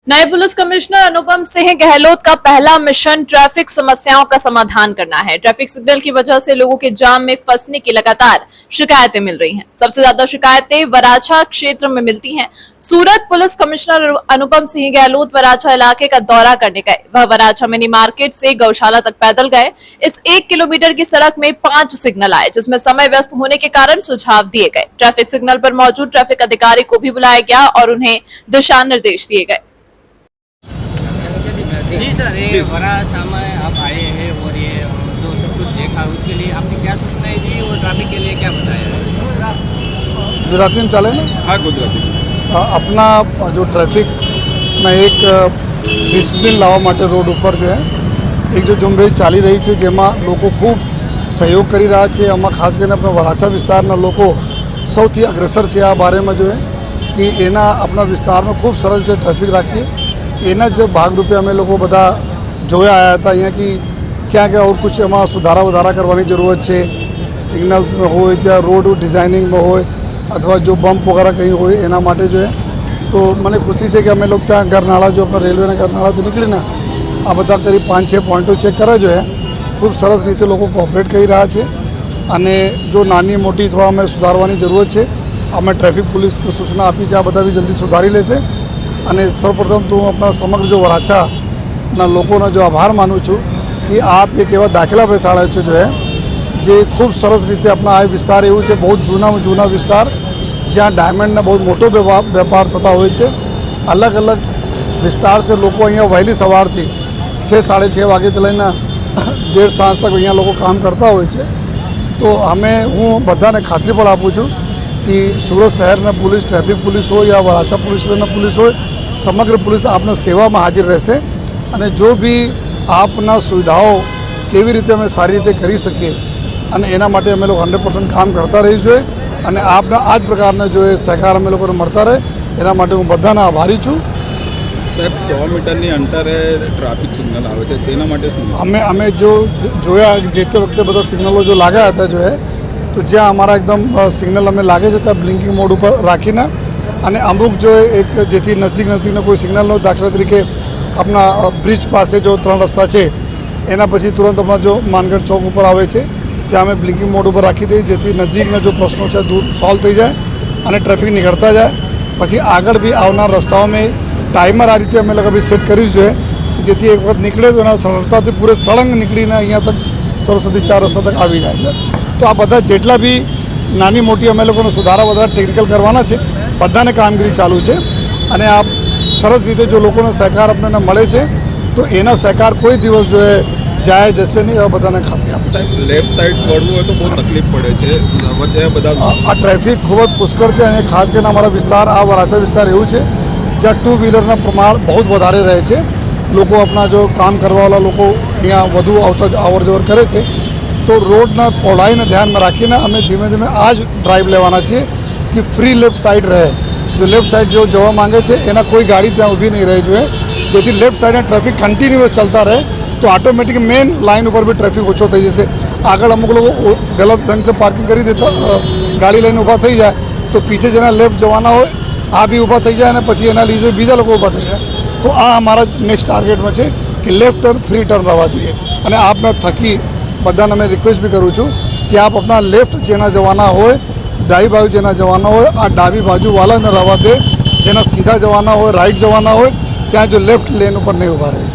नायब police commissioner Anupam Singh Gehlot का पहला मिशन ट्रैफिक समस्याओं का समाधान करना है। ट्रैफिक सिग्नल की वजह से लोगों के जाम में फंसने की लगातार शिकायतें मिल रही हैं। सबसे ज्यादा शिकायतें वराछा क्षेत्र में मिलती हैं। सूरत पुलिस कमिश्नर अनुपम सिंह गहलोत वराछा इलाके का दौरा करने गए। वह वराछा मिनी मार्केट से गौशाला तक पैदल गए। इस 1 किलोमीटर की सड़क में 5 सिग्नल आए, जिसमें समय व्यस्त होने के कारण सुझाव दिए गए। ट्रैफिक सिग्नल पर मौजूद ट्रैफिक अधिकारी को भी बुलाया गया और उन्हें दिशा निर्देश दिए गए। जी सर, ये वराछा में आप आए हैं और ये जो सब कुछ देखा उसके लिए आपने क्या सूचनाएं दी और ट्रैफिक के लिए क्या बताया है? गुजराती में चले ना? हाँ, गुजराती अपना जो ट्रैफिक ना एक डिसिप्लिन लावा माटे रोड पर जो है एक जो ઝુંબેશ ચાલી રહી છે, જેમાં લોકો ખૂબ સહયોગ કરી રહ્યા છે। આમાં ખાસ કરીને આપણા વરાછા વિસ્તારના લોકો સૌથી અગ્રેસર છે આ બારેમાં જો કે એના આપણા વિસ્તારમાં ખૂબ સરસ રીતે ટ્રાફિક રાખીએ। એના જ ભાગરૂપે અમે લોકો બધા જોયા આવ્યા હતા અહીંયા કે ક્યાં ક્યાં और कुछ એમાં સુધારા વધારા કરવાની જરૂરત છે। સિગ્નલ્સમાં હોય કે રોડ ડિઝાઇનિંગમાં હોય अथवा जो बम्प वगैरह कहीं हो एना माटे जो है। तो मैंने खुशी है कि अमे लोग त्या गरनाड़ा जो अपना रेलवे गरनाड़ा से निकली ना आ बता करीब 5-6 पॉइंटों चेक करे जो है खूब सरस रीते लोग कोऑपरेट कर रहा है। अने जो नानी मोटी थोड़ा अमे सुधारवानी जरूरत है अमे ट्रैफिक पुलिस को सूचना आपी है, आ बधा भी जल्दी सुधारी लेशे। अने सर्वप्रथम तो अपना समग्र जो वराछाना लोगों जो आभार मानु छूँ कि आप एक एवं दाखला बेसाड़ा है जो है जे खूब सरस रीते अपना आ विस्तार एवं है बहुत जूना विस्तार ज्याँ डायमंड बहुत मोटो व्यापार थता हो। अलग अलग विस्तार से लोग अँ वहेली सवार थी 6-6:30 वागे लईने देर सांज तक अँ लोग काम करता हो। तो हमें हूँ बधाने खातरी पण आपू छूँ कि सूरत शहर पुलिस ट्रैफिक पुलिस हो या वराछा पुलिस पुलिस हो समग्र पुलिस आपने सेवा में हाजिर रहशे। अने जो भी आपना सुविधाओं केवी रीते अमे सारी रीते करी सकीए અને એના માટે અમે લોકો 100% કામ કરતા રહીશું અને આપના આ જ પ્રકારના જો સહકાર અમે લોકોને મળતા રહે એના માટે હું બધાના આભારી છું। સાહેબ 100 મીટરની અંતરે ટ્રાફિક સિગ્નલ આવે છે તેના માટે શું અમે જો જોયા જે તે વખતે બધા સિગ્નલો જો લાગ્યા હતા જો તો જ્યાં અમારા એકદમ સિગ્નલ અમે લાગે છે ત્યાં બ્લિંકિંગ મોડ ઉપર રાખીને અને અમુક જો એક જેથી નજીકના કોઈ સિગ્નલનો દાખલા તરીકે આપણા બ્રિજ પાસે જો 3 રસ્તા છે એના પછી તુરંત અમારા જો માનગઢ ચોક ઉપર આવે છે ત્યાં અમે બ્લિંકિંગ મોડ ઉપર રાખી દઈએ જેથી નજીકના જો પ્રશ્નો છે દૂર સોલ્વ થઈ જાય અને ટ્રાફિક નીકળતા જાય। પછી આગળ બી આવનાર રસ્તાઓમાં ટાઈમર આ રીતે અમે લોકો બી સેટ કરી જોઈએ જેથી એક વખત નીકળે તો એના સરળતાથી પૂરે સળંગ નીકળીને અહીંયા તક સરસ્વતી 4 રસ્તા તક આવી જાય। તો આ બધા જેટલા બી નાની મોટી અમે લોકોને સુધારા વધારા ટેકનિકલ કરવાના છે બધાને કામગીરી ચાલુ છે અને આ સરસ રીતે જો લોકોનો સહકાર આપણને મળે છે તો એના સહકાર કોઈ દિવસ જો जाए जैसे नहीं और बधाने खातरी आप लेफ्ट साइड वळવું હોય તો બહુ તકલીફ પડે છે વચ્ચે બધા આ ટ્રાફિક ખૂબ જ પુષ્કળ છે અને ખાસ કરીને અમારા વિસ્તાર આ વરાછા વિસ્તાર એવું છે જ્યાં 2 વ્હીલરના પ્રમાણ બહુ વધારે રહે છે। લોકો આપણા જો કામ કરવાવાળા લોકો અહીંયા વધુ આવતા અવર જવર કરે છે તો રોડના પહોળાઈને ધ્યાનમાં રાખીને અમે ધીમે ધીમે આ જ ડ્રાઈવ લેવાના છીએ कि फ्री लेफ्ट साइड रहे। जो लेफ्ट साइड जो जवा मांगे છે એના કોઈ ગાડી ત્યાં ઊભી નહીં રહી જોઈએ જેથી લેફ્ટ સાઈડના ટ્રાફિક કન્ટિન્યુઅસ ચાલતા રહે तो ऑटोमेटिक मेन लाइन पर भी ट्रैफिक ओछो थी जैसे। आगे अमुक लोग गलत ढंग से पार्किंग करी देता गाड़ी लईने ऊभा थी जाए तो पीछे जेना लेफ्ट जवाना हो आ भी ऊभा थी जाए पछी एना लीधे बीजा लोग ऊभा थी जाए। तो आ हमारा नेक्स्ट टार्गेट में है कि लेफ्ट टर्न फ्री टर्न रहवा जोईए। अने आपने थकी बधाने मैं रिक्वेस्ट भी करूँ छूँ कि आप अपना लेफ्ट जेना जवाना हो डाबी बाजू जेना जवाना हो आ डाबी बाजू वाला न रहवा दे। जेना सीधा जवाना हो राइट जवाना हो त्या जो लेफ्ट लेन पर नहीं ऊभा रहे।